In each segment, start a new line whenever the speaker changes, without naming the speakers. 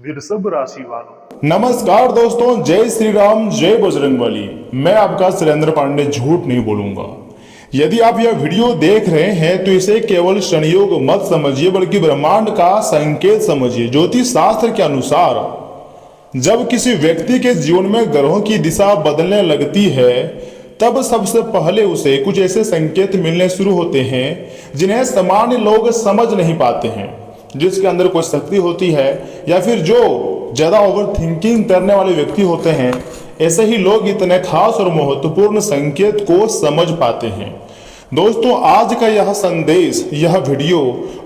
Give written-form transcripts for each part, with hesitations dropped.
वृषभ राशि वालों,
नमस्कार दोस्तों, जय श्री राम, जय बजरंगबली। मैं आपका सुरेंद्र पांडे झूठ नहीं बोलूंगा। यदि आप यह वीडियो देख रहे हैं तो इसे केवल संयोग मत समझिए, बल्कि ब्रह्मांड का संकेत समझिए। ज्योतिष शास्त्र के अनुसार जब किसी व्यक्ति के जीवन में ग्रहों की दिशा बदलने लगती है, तब सबसे पहले उसे कुछ ऐसे संकेत मिलने शुरू होते हैं जिन्हें सामान्य लोग समझ नहीं पाते हैं। जिसके अंदर कोई शक्ति होती है या फिर जो ज़्यादा ओवर थिंकिंग करने वाले व्यक्ति होते हैं, ऐसे ही लोग इतने खास और महत्वपूर्ण संकेत को समझ पाते हैं। दोस्तों, आज का यह संदेश, यह वीडियो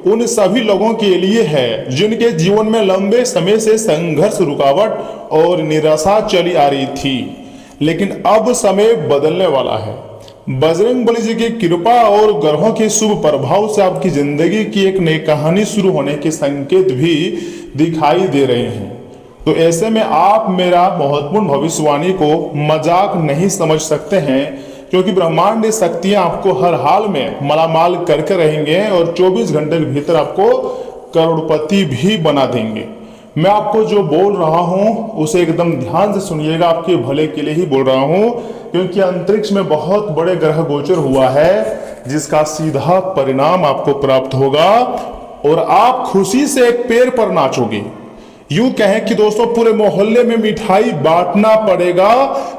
उन सभी लोगों के लिए है जिनके जीवन में लंबे समय से संघर्ष, रुकावट और निराशा चली आ रही थी, लेकिन अब समय बदलने वाला है। बजरंगबली जी की कृपा और ग्रहों के शुभ प्रभाव से आपकी जिंदगी की एक नई कहानी शुरू होने के संकेत भी दिखाई दे रहे हैं। तो ऐसे में आप मेरा महत्वपूर्ण भविष्यवाणी को मजाक नहीं समझ सकते हैं, क्योंकि ब्रह्मांड शक्तियां आपको हर हाल में मालामाल करके रहेंगे और 24 घंटे के भीतर आपको करोड़पति भी बना देंगे। मैं आपको जो बोल रहा हूं उसे एकदम ध्यान से सुनिएगा, आपके भले के लिए ही बोल रहा हूं, क्योंकि अंतरिक्ष में बहुत बड़े ग्रह गोचर हुआ है जिसका सीधा परिणाम आपको प्राप्त होगा और आप खुशी से एक पैर पर नाचोगे। यूं कहें कि दोस्तों, पूरे मोहल्ले में मिठाई बांटना पड़ेगा।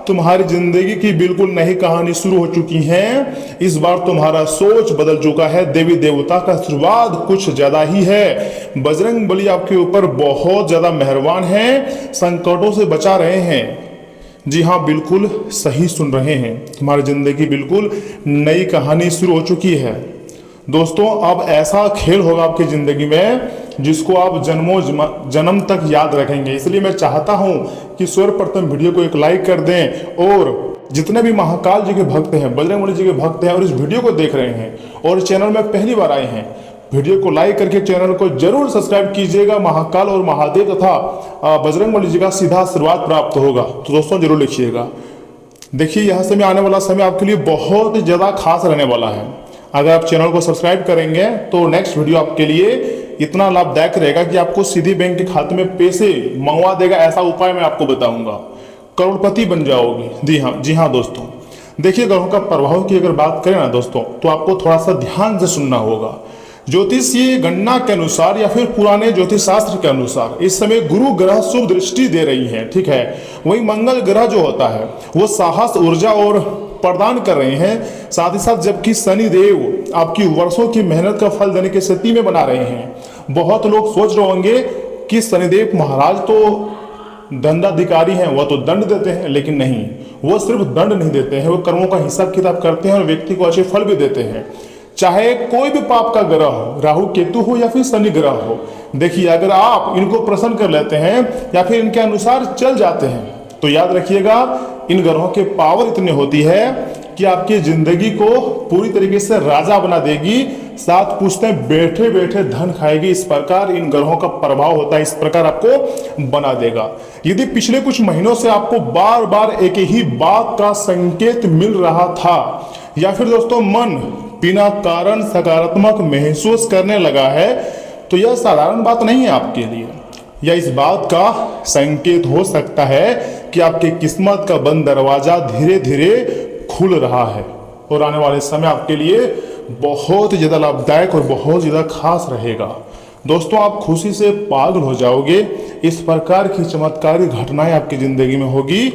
तुम्हारी जिंदगी की बिल्कुल नई कहानी शुरू हो चुकी है। इस बार तुम्हारा सोच बदल चुका है। देवी देवता का आशीर्वाद कुछ ज्यादा ही है। बजरंगबली आपके ऊपर बहुत ज्यादा मेहरबान है, संकटों से बचा रहे हैं। जी हाँ, बिल्कुल सही सुन रहे हैं, तुम्हारी जिंदगी बिल्कुल नई कहानी शुरू हो चुकी है। दोस्तों, अब ऐसा खेल होगा आपकी जिंदगी में जिसको आप जन्मों जन्म तक याद रखेंगे। इसलिए मैं चाहता हूं कि सर्वप्रथम वीडियो को एक लाइक कर दें, और जितने भी महाकाल जी के भक्त हैं, बजरंगबली जी के भक्त हैं और इस वीडियो को देख रहे हैं और चैनल में पहली बार आए हैं, वीडियो को लाइक करके चैनल को जरूर सब्सक्राइब कीजिएगा। महाकाल और महादेव तथा बजरंगबली जी का सीधा आशीर्वाद प्राप्त होगा। तो दोस्तों, जरूर लिखिएगा। देखिए, यह समय, आने वाला समय आपके लिए बहुत ज्यादा खास रहने वाला है। अगर आप चैनल को सब्सक्राइब करेंगे तो नेक्स्ट वीडियो आपके लिए इतना लाभदायक रहेगा कि आपको सीधे बैंक के खाते में पैसे मंगवा देगा। ऐसा उपाय मैं आपको बताऊंगा, करोड़पति बन जाओगे। जी हाँ दोस्तों, देखिए, ग्रहों का प्रभाव की अगर बात करें ना दोस्तों, तो आपको थोड़ा सा ध्यान से सुनना होगा। ज्योतिषीय गणना के अनुसार या फिर पुराने ज्योतिष शास्त्र के अनुसार इस समय गुरु ग्रह शुभ दृष्टि दे रही है, ठीक है। वही मंगल ग्रह जो होता है वो साहस, ऊर्जा और प्रदान कर रहे हैं। साथ ही साथ जबकि शनि देव आपकी वर्षों की मेहनत का फल देने की स्थिति में बना रहे हैं। बहुत लोग सोच रहे होंगे कि शनिदेव महाराज तो दंडाधिकारी हैं, वह तो दंड देते हैं, लेकिन नहीं, वो सिर्फ दंड नहीं देते हैं, वो कर्मों का हिसाब किताब करते हैं और व्यक्ति को अच्छे फल भी देते हैं। चाहे कोई भी पाप का ग्रह हो, राहु केतु हो या फिर शनि ग्रह हो, देखिए, अगर आप इनको प्रसन्न कर लेते हैं या फिर इनके अनुसार चल जाते हैं, तो याद रखिएगा, इन ग्रहों के पावर इतनी होती है कि आपकी जिंदगी को पूरी तरीके से राजा बना देगी। सात पुश्तें बैठे बैठे धन खाएगी। इस प्रकार इन ग्रहों का प्रभाव होता है, इस प्रकार आपको बना देगा। यदि पिछले कुछ महीनों से आपको बार बार एक ही बात का संकेत मिल रहा था, या फिर दोस्तों मन बिना कारण सकारात्मक महसूस करने लगा है, तो यह साधारण बात नहीं है आपके लिए। यह इस बात का संकेत हो सकता है कि आपकी किस्मत का बंद दरवाजा धीरे धीरे खुल रहा है और आने वाले समय आपके लिए बहुत ज्यादा लाभदायक और बहुत ज्यादा खास रहेगा। दोस्तों, आप खुशी से पागल हो जाओगे। इस प्रकार की चमत्कारी घटनाएं आपकी जिंदगी में होगी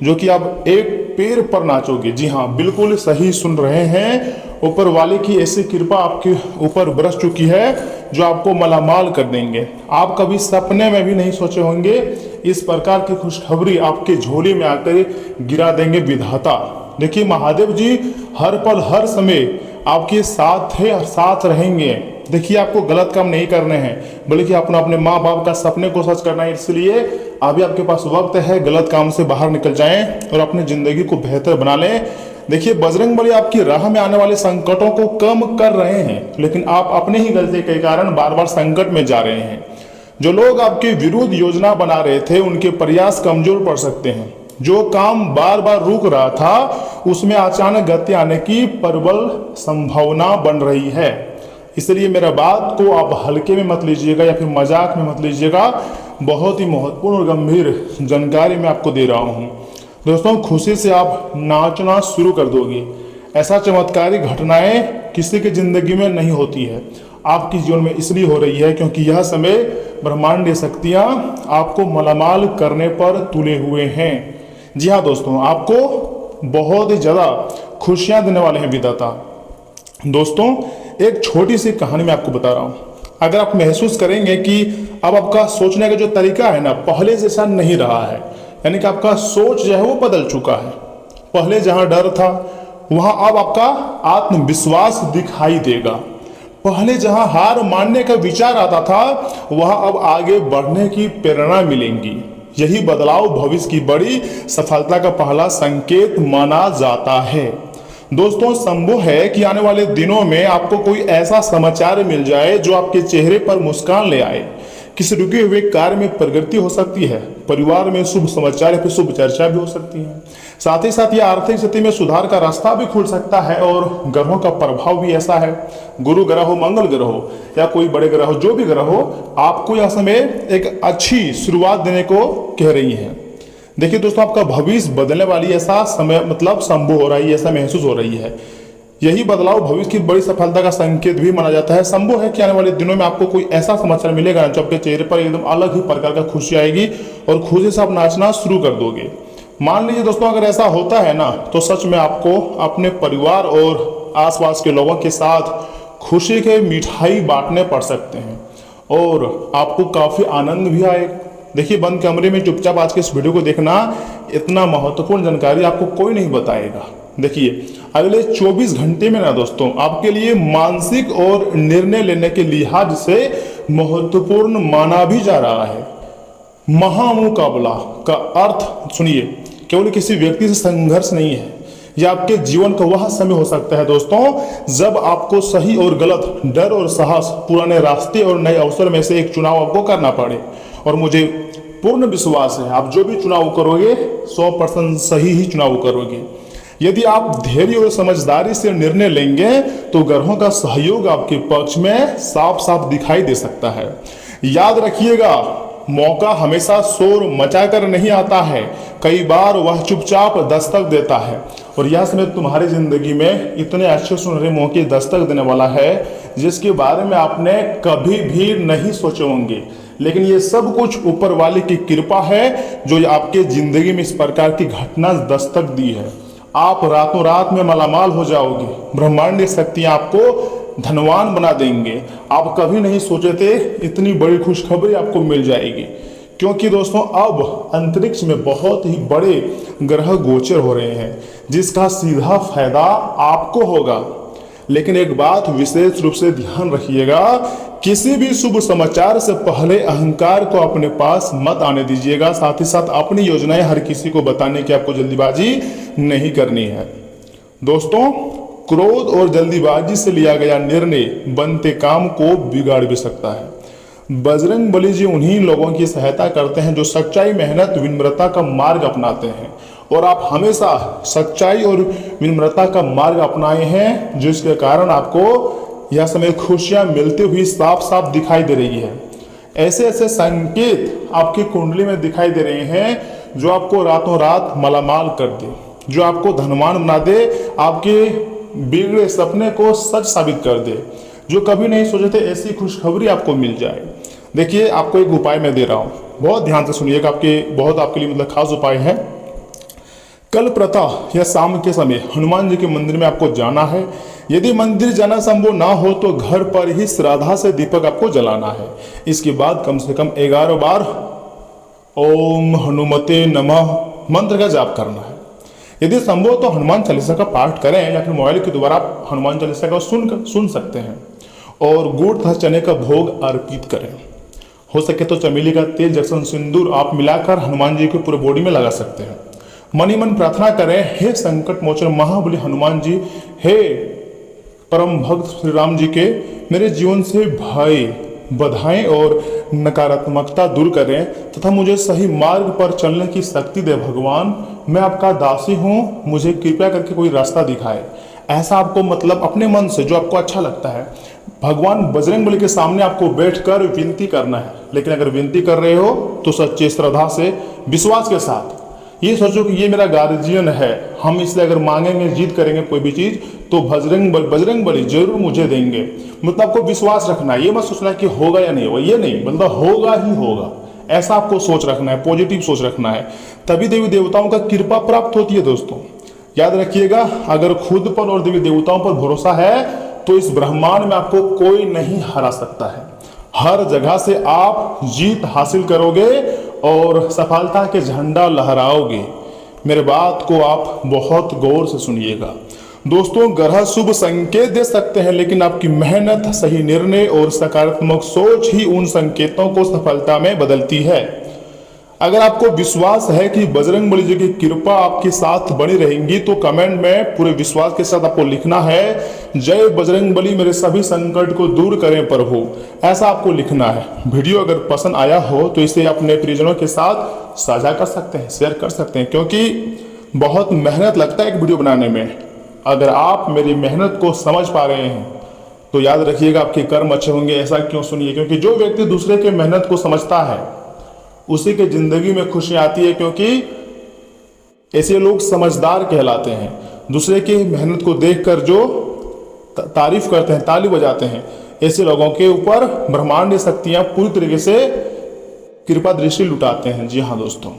जो कि आप एक पैर पर नाचोगे। जी हाँ, बिल्कुल सही सुन रहे हैं। ऊपर वाले की ऐसी कृपा आपके ऊपर बरस चुकी है जो आपको मालामाल कर देंगे। आप कभी सपने में भी नहीं सोचे होंगे इस प्रकार की खुशखबरी आपके झोली में आकर गिरा देंगे विधाता। देखिए, महादेव जी हर पल हर समय आपके साथ है और साथ रहेंगे। देखिए, आपको गलत काम नहीं करने हैं, बल्कि अपने माँ बाप का सपने को सच करना है। इसलिए अभी आपके पास वक्त है, गलत काम से बाहर निकल जाएं और अपनी जिंदगी को बेहतर बना लें। देखिए, बजरंगबली आपकी राह में आने वाले संकटों को कम कर रहे हैं, लेकिन आप अपने ही गलती के कारण बार बार संकट में जा रहे हैं। जो लोग आपके विरुद्ध योजना बना रहे थे, उनके प्रयास कमजोर पड़ सकते हैं। जो काम बार बार रुक रहा था, उसमें अचानक गति आने की प्रबल संभावना बन रही है। इसलिए मेरा बात को आप हल्के में मत लीजिएगा या फिर मजाक में मत लीजिएगा। बहुत ही महत्वपूर्ण और गंभीर जानकारी मैं आपको दे रहा हूँ। दोस्तों, खुशी से आप नाचना शुरू कर दोगे। ऐसा चमत्कारी घटनाएं किसी की जिंदगी में नहीं होती है, आपके जीवन में इसलिए हो रही है क्योंकि यह समय ब्रह्मांडीय शक्तियां आपको मालामाल करने पर तुले हुए हैं। जी हाँ दोस्तों, आपको बहुत ही ज़्यादा खुशियां देने वाले हैं विधाता। दोस्तों, एक छोटी सी कहानी मैं आपको बता रहा हूँ। अगर आप महसूस करेंगे कि अब आपका सोचने का जो तरीका है ना, पहले जैसा नहीं रहा है, यानी कि आपका सोच जो है वो बदल चुका है। पहले जहाँ डर था वहाँ अब आपका आत्मविश्वास दिखाई देगा। पहले जहाँ हार मानने का विचार आता था वहाँ अब आगे बढ़ने की प्रेरणा मिलेंगी। यही बदलाव भविष्य की बड़ी सफलता का पहला संकेत माना जाता है। दोस्तों, संभव है कि आने वाले दिनों में आपको कोई ऐसा समाचार मिल जाए जो आपके चेहरे पर मुस्कान ले आए। किसी रुके हुए कार्य में प्रगति हो सकती है, परिवार में शुभ समाचार या फिर शुभ चर्चा भी हो सकती है। साथ ही साथ यह आर्थिक स्थिति में सुधार का रास्ता भी खुल सकता है और ग्रहों का प्रभाव भी ऐसा है, गुरु ग्रह हो, मंगल ग्रह हो या कोई बड़े ग्रह हो, जो भी ग्रह हो, आपको यह समय एक अच्छी शुरुआत देने को कह रही है। देखिए दोस्तों, आपका भविष्य बदलने वाली ऐसा समय मतलब संभव हो रहा है, ऐसा महसूस हो रही है। यही बदलाव भविष्य की बड़ी सफलता का संकेत भी माना जाता है। संभव है कि आने वाले दिनों में आपको कोई ऐसा समाचार मिलेगा जो आपके चेहरे पर एकदम अलग ही प्रकार का खुशी आएगी और खुशी से आप नाचना शुरू कर दोगे। मान लीजिए दोस्तों, अगर ऐसा होता है ना, तो सच में आपको अपने परिवार और आसपास के लोगों के साथ खुशी के मिठाई बांटने पड़ सकते हैं और आपको काफ़ी आनंद भी आएगा। देखिए, बंद कमरे में चुपचाप आज के इस वीडियो को देखना, इतना महत्वपूर्ण जानकारी आपको कोई नहीं बताएगा। देखिए, अगले 24 घंटे में ना दोस्तों, आपके लिए मानसिक और निर्णय लेने के लिहाज से महत्वपूर्ण माना भी जा रहा है। महामुकाबला का अर्थ सुनिए, केवल किसी व्यक्ति से संघर्ष नहीं है। यह आपके जीवन का वह समय हो सकता है दोस्तों जब आपको सही और गलत, डर और साहस, पुराने रास्ते और नए अवसर में से एक चुनाव आपको करना पड़े। और मुझे पूर्ण विश्वास है आप जो भी चुनाव करोगे 100% सही ही चुनाव करोगे। यदि आप धैर्य और समझदारी से निर्णय लेंगे तो ग्रहों का सहयोग आपके पक्ष में साफ साफ दिखाई दे सकता है। याद रखिएगा, मौका हमेशा शोर मचाकर नहीं आता है, कई बार वह चुपचाप दस्तक देता है। और यह समय तुम्हारी जिंदगी में इतने अच्छे सुनहरे मौके दस्तक देने वाला है जिसके बारे में आपने कभी भी नहीं सोचे होंगे। लेकिन ये सब कुछ ऊपर वाले की कृपा है जो आपके जिंदगी में इस प्रकार की घटना दस्तक दी है। आप रातों रात में मालामाल हो जाओगे। ब्रह्मांडीय शक्तियां आपको धनवान बना देंगे। आप कभी नहीं सोचे थे इतनी बड़ी खुशखबरी आपको मिल जाएगी, क्योंकि दोस्तों अब अंतरिक्ष में बहुत ही बड़े ग्रह गोचर हो रहे हैं जिसका सीधा फायदा आपको होगा। लेकिन एक बात विशेष रूप से ध्यान रखिएगा, किसी भी शुभ समाचार से पहले अहंकार को अपने पास मत आने दीजिएगा। साथ ही साथ अपनी योजनाएं हर किसी को बताने की आपको जल्दीबाजी नहीं करनी है। दोस्तों, क्रोध और जल्दीबाजी से लिया गया निर्णय बनते काम को बिगाड़ भी सकता है। बजरंग बली जी उन्हीं लोगों की सहायता करते हैं जो सच्चाई, मेहनत, विनम्रता का मार्ग अपनाते हैं। और आप हमेशा सच्चाई और विनम्रता का मार्ग अपनाए हैं, जिसके कारण आपको यह समय खुशियां मिलती हुई साफ साफ दिखाई दे रही है। ऐसे ऐसे संकेत आपकी कुंडली में दिखाई दे रहे हैं जो आपको रातों रात मालामाल कर दे, जो आपको धनवान बना दे, आपके बिगड़े सपने को सच साबित कर दे। जो कभी नहीं सोचे थे ऐसी खुशखबरी आपको मिल जाए। देखिए, आपको एक उपाय मैं दे रहा हूँ, बहुत ध्यान से सुनिएगा। आपके लिए मतलब खास उपाय है। कल प्रातः या शाम के समय हनुमान जी के मंदिर में आपको जाना है। यदि मंदिर जाना संभव ना हो तो घर पर ही श्रद्धा से दीपक आपको जलाना है। इसके बाद कम से कम 11 बार ओम हनुमते नमः मंत्र का जाप करना है। यदि संभव तो हनुमान चालीसा का पाठ करें या फिर मोबाइल के द्वारा आप हनुमान चालीसा का सुन सकते हैं। और गुड़ तथा चने का भोग अर्पित करें। हो सके तो चमेली का तेल, जैक्सन, सिंदूर आप मिलाकर हनुमान जी के पूरे बॉडी में लगा सकते हैं। मन ही मन प्रार्थना करें, हे संकट मोचन महाबली हनुमान जी, हे परम भक्त श्री राम जी के मेरे जीवन से भय, बाधाएं और नकारात्मकता दूर करें तथा मुझे सही मार्ग पर चलने की शक्ति दे भगवान। मैं आपका दासी हूँ, मुझे कृपया करके कोई रास्ता दिखाए। ऐसा आपको मतलब अपने मन से जो आपको अच्छा लगता है भगवान बजरंगबली के सामने आपको बैठकर विनती करना है। लेकिन अगर विनती कर रहे हो तो सच्चे श्रद्धा से, विश्वास के साथ, ये सोचो कि ये मेरा गार्जियन है, हम इसलिए अगर मांगेंगे, जीत करेंगे कोई भी चीज तो बजरंगबली जरूर मुझे देंगे। मतलब आपको विश्वास रखना है, ये मत सोचना कि होगा या नहीं होगा, ये नहीं, मतलब होगा ही होगा, ऐसा आपको सोच रखना है, पॉजिटिव सोच रखना है, तभी देवी देवताओं का कृपा प्राप्त होती है। दोस्तों याद रखिएगा, अगर खुद पर और देवी देवताओं पर भरोसा है तो इस ब्रह्मांड में आपको कोई नहीं हरा सकता है। हर जगह से आप जीत हासिल करोगे और सफलता के झंडा लहराओगे। मेरे बात को आप बहुत गौर से सुनिएगा। दोस्तों ग्रह शुभ संकेत दे सकते हैं, लेकिन आपकी मेहनत, सही निर्णय और सकारात्मक सोच ही उन संकेतों को सफलता में बदलती है। अगर आपको विश्वास है कि बजरंगबली जी की कृपा आपके साथ बनी रहेंगी तो कमेंट में पूरे विश्वास के साथ आपको लिखना है, जय बजरंगबली मेरे सभी संकट को दूर करें प्रभु, ऐसा आपको लिखना है। वीडियो अगर पसंद आया हो तो इसे अपने प्रियजनों के साथ साझा कर सकते हैं, शेयर कर सकते हैं, क्योंकि बहुत मेहनत लगता है एक वीडियो बनाने में। अगर आप मेरी मेहनत को समझ पा रहे हैं तो याद रखिएगा आपके कर्म अच्छे होंगे। ऐसा क्यों? सुनिए, क्योंकि जो व्यक्ति दूसरे के मेहनत को समझता है उसी के जिंदगी में खुशी आती है, क्योंकि ऐसे लोग समझदार कहलाते हैं। दूसरे की मेहनत को देखकर जो तारीफ करते हैं, ताली बजाते हैं, ऐसे लोगों के ऊपर ब्रह्मांडीय शक्तियां पूरी तरीके से कृपा दृष्टि लुटाते हैं। जी हाँ दोस्तों,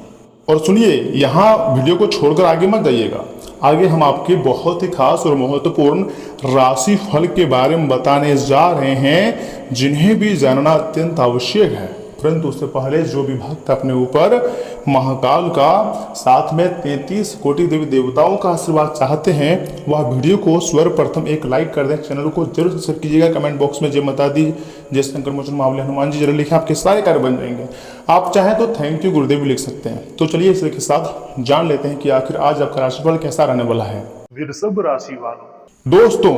और सुनिए, यहाँ वीडियो को छोड़कर आगे मत जाइएगा। आगे हम आपके बहुत ही खास और महत्वपूर्ण राशि फल के बारे में बताने जा रहे हैं, जिन्हें भी जानना अत्यंत आवश्यक है। परंतु उससे पहले जो भी भक्त अपने ऊपर महाकाल का, साथ में 33 कोटि देवी देवताओं का आशीर्वाद चाहते हैं, वह वीडियो को सर्वप्रथम एक लाइक कर दें, चैनल को जरूर सब्सक्राइब कीजिएगा। कमेंट बॉक्स में जय माता दी, जय शंकर मोचन महाबली हनुमान जी जरूर लिखें, आपके सारे कार्य बन जाएंगे। आप चाहें तो थैंक यू गुरुदेव भी लिख सकते हैं। तो चलिए इसी के साथ जान लेते हैं कि आखिर आज आपका राशिफल कैसा रहने वाला है।
वृषभ राशि वालों,
दोस्तों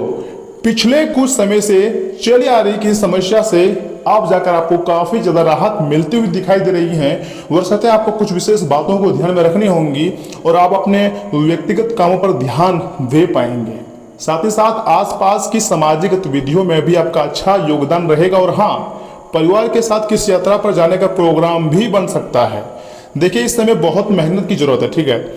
पिछले कुछ समय से चली आ रही की समस्या से आप जाकर आपको काफी ज्यादा राहत मिलती हुई दिखाई दे रही है। वरसते आपको कुछ विशेष बातों को ध्यान में रखनी होंगी और आप अपने व्यक्तिगत कामों पर ध्यान दे पाएंगे। साथ ही साथ आसपास की सामाजिक गतिविधियों में भी आपका अच्छा योगदान रहेगा। और हाँ, परिवार के साथ किसी यात्रा पर जाने का प्रोग्राम भी बन सकता है। देखिए, इस समय बहुत मेहनत की जरूरत है, ठीक है।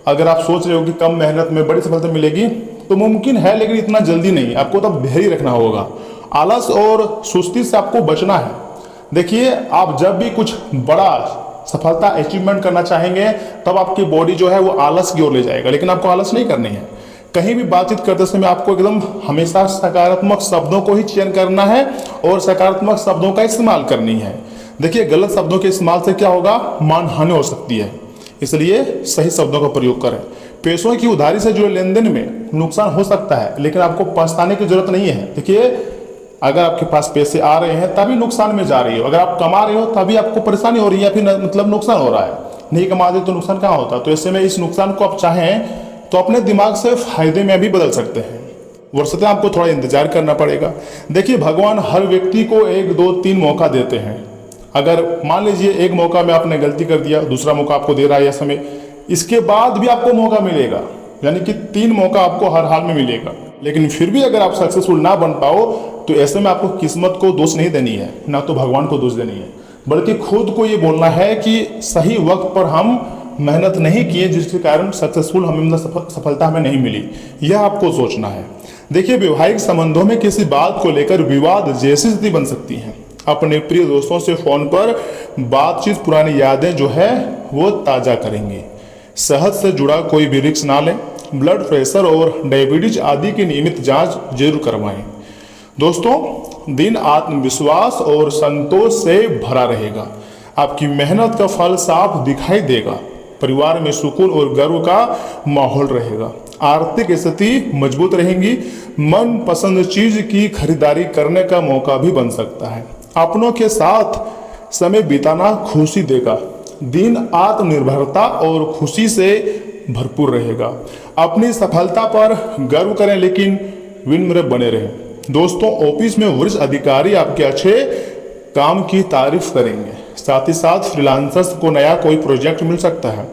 अगर आप सोच रहे हो कि कम मेहनत में बड़ी सफलता मिलेगी तो मुमकिन है, लेकिन इतना जल्दी नहीं। आपको तब धैर्य रखना होगा, आलस और सुस्ती से आपको बचना है। देखिए, आप जब भी कुछ बड़ा सफलता अचीवमेंट करना चाहेंगे तब आपकी बॉडी जो है वो आलस की ओर ले जाएगा, लेकिन आपको आलस नहीं करनी है। कहीं भी बातचीत करते समय आपको एकदम हमेशा सकारात्मक शब्दों को ही चयन करना है और सकारात्मक शब्दों का इस्तेमाल करनी है। देखिए, गलत शब्दों के इस्तेमाल से क्या होगा, मान हानि हो सकती है, इसलिए सही शब्दों का प्रयोग करें। पैसों की उधारी से जुड़े लेन देन में नुकसान हो सकता है, लेकिन आपको पछताने की जरूरत नहीं है। देखिए, अगर आपके पास पैसे आ रहे हैं तभी नुकसान में जा रही हो, अगर आप कमा रहे हो तभी आपको परेशानी हो रही है, फिर मतलब नुकसान हो रहा है। नहीं कमा दे तो नुकसान कहाँ होता। तो ऐसे में इस नुकसान को आप चाहें तो अपने दिमाग से फायदे में भी बदल सकते हैं। वरसते आपको थोड़ा इंतजार करना पड़ेगा। देखिए, भगवान हर व्यक्ति को 1, 2, 3 मौका देते हैं। अगर मान लीजिए एक मौका में आपने गलती कर दिया, दूसरा मौका आपको दे रहा है यह समय, इसके बाद भी आपको मौका मिलेगा, यानी कि 3 मौका आपको हर हाल में मिलेगा। लेकिन फिर भी अगर आप सक्सेसफुल ना बन पाओ तो ऐसे में आपको किस्मत को दोष नहीं देनी है, ना तो भगवान को दोष देनी है, बल्कि खुद को ये बोलना है कि सही वक्त पर हम मेहनत नहीं किए, जिसके कारण सक्सेसफुल हमें सफलता हमें नहीं मिली। यह आपको सोचना है। देखिए, वैवाहिक संबंधों में किसी बात को लेकर विवाद जैसी स्थिति बन सकती है। अपने प्रिय दोस्तों से फोन पर बातचीत पुरानी यादें जो है वो ताजा करेंगे। सेहत से जुड़ा कोई भी रिस्क ना लें। ब्लड प्रेशर और डायबिटीज आदि की नियमित जांच जरूर करवाएं। दोस्तों, दिन आत्मविश्वास और संतोष से भरा रहेगा। आपकी मेहनत का फल साफ दिखाई देगा। परिवार में सुकून और गर्व का माहौल रहेगा। आर्थिक स्थिति मजबूत रहेंगी। मन पसंद चीज की खरीदारी करने का मौका भी बन सकता है। अपनों के साथ समय बिताना खुशी देगा। दिन आत्मनिर्भरता और खुशी से भरपूर रहेगा। अपनी सफलता पर गर्व करें, लेकिन विनम्र बने रहें। दोस्तों, ऑफिस में वरिष्ठ अधिकारी आपके अच्छे काम की तारीफ करेंगे। साथ ही साथ फ्रीलांसर्स को नया कोई प्रोजेक्ट मिल सकता है।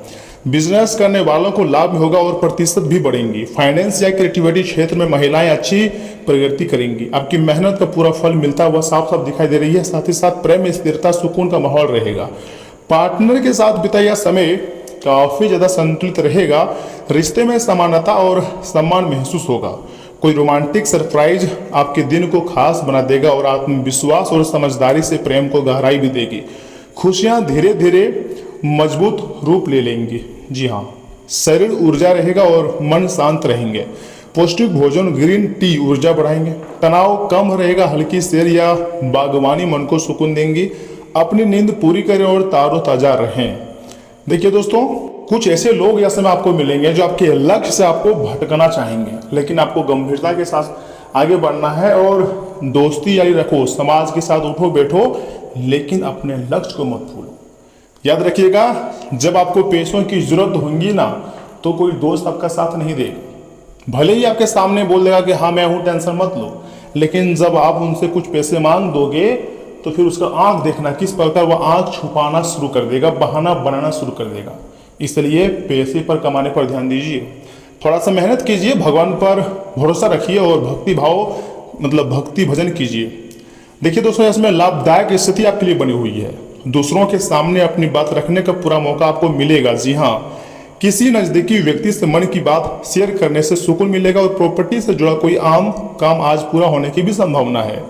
बिजनेस करने वालों को लाभ होगा और प्रतिशत भी बढ़ेंगी। फाइनेंस या क्रिएटिविटी क्षेत्र में महिलाएं अच्छी प्रगति करेंगी। आपकी मेहनत का पूरा फल मिलता हुआ साफ साफ दिखाई दे रही है। साथ ही साथ प्रेम में स्थिरता सुकून का माहौल रहेगा। पार्टनर के साथ बिताया समय काफी ज्यादा संतुलित रहेगा। रिश्ते में समानता और सम्मान महसूस होगा। कोई रोमांटिक सरप्राइज आपके दिन को खास बना देगा और आत्मविश्वास और समझदारी से प्रेम को गहराई भी देगी। खुशियां धीरे धीरे मजबूत रूप ले लेंगी। जी हाँ, शरीर ऊर्जा रहेगा और मन शांत रहेंगे। पौष्टिक भोजन ग्रीन टी ऊर्जा बढ़ाएंगे। तनाव कम रहेगा। हल्की सैर या बागवानी मन को सुकून देंगी। अपनी नींद पूरी करें और तारोताजा रहें। देखिए दोस्तों, कुछ ऐसे लोग ऐसे में आपको मिलेंगे जो आपके लक्ष्य से आपको भटकना चाहेंगे, लेकिन आपको गंभीरता के साथ आगे बढ़ना है और दोस्ती यारी रखो। समाज के साथ उठो बैठो, लेकिन अपने लक्ष्य को मत भूलो। याद रखिएगा, जब आपको पैसों की जरूरत होगी ना, तो कोई दोस्त आपका साथ नहीं देगा। भले ही आपके सामने बोल देगा कि हाँ मैं हूं, टेंशन मत लो, लेकिन जब आप उनसे कुछ पैसे मांग दोगे तो फिर उसका आंख देखना किस प्रकार वह आंख छुपाना शुरू कर देगा, बहाना बनाना शुरू कर देगा। इसलिए पैसे पर कमाने पर ध्यान दीजिए। थोड़ा सा मेहनत कीजिए, भगवान पर भरोसा रखिए और भक्ति भाव भक्ति भजन कीजिए। देखिए दोस्तों, इसमें लाभदायक स्थिति आपके लिए बनी हुई है। दूसरों के सामने अपनी बात रखने का पूरा मौका आपको मिलेगा। जी हाँ, किसी नजदीकी व्यक्ति से मन की बात शेयर करने से सुकून मिलेगा और प्रॉपर्टी से जुड़ा कोई आम काम आज पूरा होने की भी संभावना है।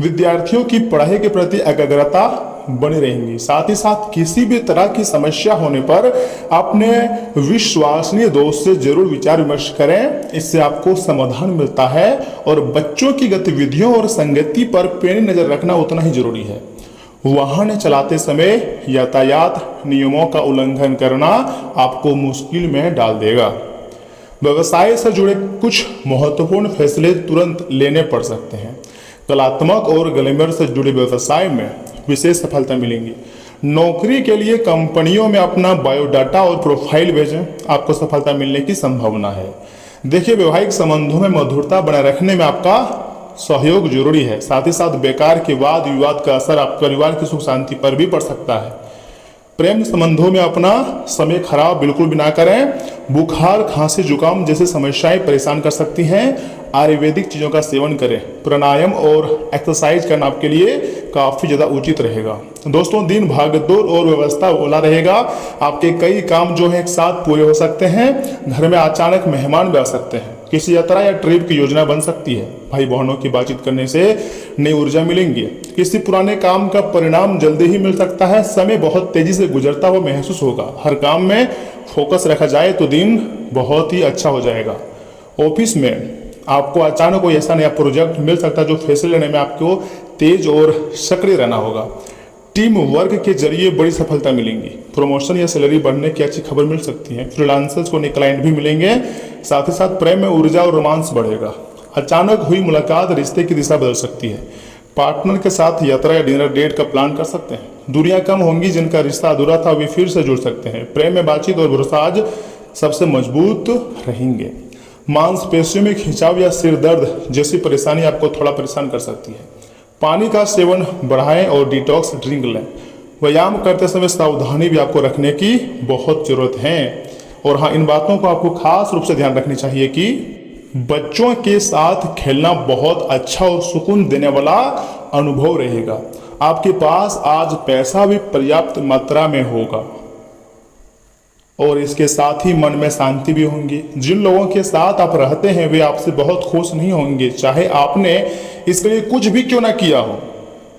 विद्यार्थियों की पढ़ाई के प्रति एकाग्रता बनी रहेंगी। साथ ही साथ किसी भी तरह की समस्या होने पर अपने विश्वसनीय दोस्त से जरूर विचार विमर्श करें, इससे आपको समाधान मिलता है। और बच्चों की गतिविधियों और संगति पर पैनी नजर रखना उतना ही जरूरी है। वाहन चलाते समय यातायात नियमों का उल्लंघन करना आपको मुश्किल में डाल देगा। व्यवसाय से जुड़े कुछ महत्वपूर्ण फैसले तुरंत लेने पड़ सकते हैं। कलात्मक और ग्लैमर से जुड़े व्यवसाय में विशेष सफलता मिलेंगी। नौकरी के लिए कंपनियों में अपना बायोडाटा और प्रोफाइल भेजें, आपको सफलता मिलने की संभावना है। देखिए, वैवाहिक संबंधों में मधुरता बनाए रखने में आपका सहयोग जरूरी है। साथ ही साथ बेकार के वाद विवाद का असर आप परिवार की सुख शांति पर भी पड़ सकता है। प्रेम संबंधों में अपना समय खराब बिल्कुल भी ना करें। बुखार, खांसी, जुकाम जैसी समस्याएं परेशान कर सकती हैं। आयुर्वेदिक चीज़ों का सेवन करें। प्राणायाम और एक्सरसाइज करना आपके लिए काफ़ी ज़्यादा उचित रहेगा। दोस्तों, दिन भागदौड़ और व्यवस्था वाला रहेगा। आपके कई काम जो है एक साथ पूरे हो सकते हैं। घर में अचानक मेहमान भी आ सकते हैं। किसी यात्रा या ट्रिप की योजना बन सकती है। भाई बहनों की बातचीत करने से नई ऊर्जा मिलेंगी। किसी पुराने काम का परिणाम जल्दी ही मिल सकता है। समय बहुत तेजी से गुजरता हुआ महसूस होगा। हर काम में फोकस रखा जाए तो दिन बहुत ही अच्छा हो जाएगा। ऑफिस में आपको अचानक कोई ऐसा नया प्रोजेक्ट मिल सकता है जो फैसले लेने में आपको तेज और सक्रिय रहना होगा। टीम वर्क के जरिए बड़ी सफलता मिलेंगी। प्रमोशन या सैलरी बढ़ने की अच्छी खबर मिल सकती है। फ्रीलांसर्स को नए क्लाइंट भी मिलेंगे। साथ ही साथ प्रेम में ऊर्जा और रोमांस बढ़ेगा। अचानक हुई मुलाकात रिश्ते की दिशा बदल सकती है। पार्टनर के साथ यात्रा या डिनर डेट का प्लान कर सकते हैं। दूरियां कम होंगी। जिनका रिश्ता अधूरा था वे फिर से जुड़ सकते हैं। प्रेम में बातचीत और भरोसा आज सबसे मजबूत रहेंगे। मांसपेशियों में खिंचाव या सिर दर्द जैसी परेशानी आपको थोड़ा परेशान कर सकती है। पानी का सेवन बढ़ाएं और डिटॉक्स ड्रिंक लें। व्यायाम करते समय सावधानी भी आपको रखने की बहुत जरूरत है। और हाँ, इन बातों को आपको खास रूप से ध्यान रखनी चाहिए कि बच्चों के साथ खेलना बहुत अच्छा और सुकून देने वाला अनुभव रहेगा। आपके पास आज पैसा भी पर्याप्त मात्रा में होगा और इसके साथ ही मन में शांति भी होंगी। जिन लोगों के साथ आप रहते हैं वे आपसे बहुत खुश नहीं होंगे, चाहे आपने इसके लिए कुछ भी क्यों ना किया हो।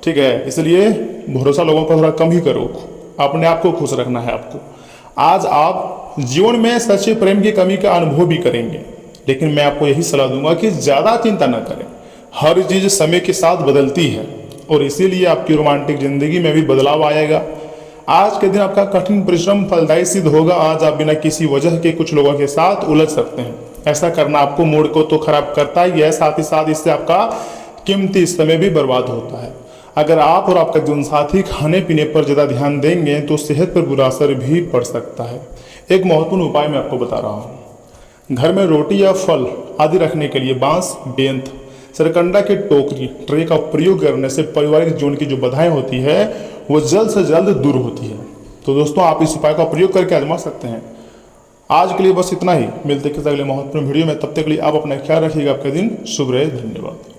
ठीक है, इसलिए भरोसा लोगों पर थोड़ा कम ही करो। अपने आप को खुश रखना है आपको। आज आप जीवन में सच्चे प्रेम की कमी का अनुभव भी करेंगे, लेकिन मैं आपको यही सलाह दूंगा कि ज्यादा चिंता न करें। हर चीज समय के साथ बदलती है और इसीलिए आपकी रोमांटिक जिंदगी में भी बदलाव आएगा। आज के दिन आपका कठिन परिश्रम फलदायी सिद्ध होगा। आज आप बिना किसी वजह के कुछ लोगों के साथ उलझ सकते हैं। ऐसा करना आपको मूड को तो खराब करता ही है, साथ ही साथ इससे आपका कीमती समय भी बर्बाद होता है। अगर आप और आपका जीवन साथी खाने पीने पर ज्यादा ध्यान देंगे तो सेहत पर बुरा असर भी पड़ सकता है। एक महत्वपूर्ण उपाय मैं आपको बता रहा हूँ। घर में रोटी या फल आदि रखने के लिए बांस, बेंत, सरकंडा की टोकरी, ट्रे का प्रयोग करने से पारिवारिक जीवन की जो बाधाएं होती है वो जल्द से जल्द दूर होती है। तो दोस्तों, आप इस उपाय का प्रयोग करके आजमा सकते हैं। आज के लिए बस इतना ही, मिलते हैं किसी अगले महत्वपूर्ण वीडियो में। तब तक के लिए आप अपना ख्याल रखिएगा। आपका दिन शुभ रहे। धन्यवाद।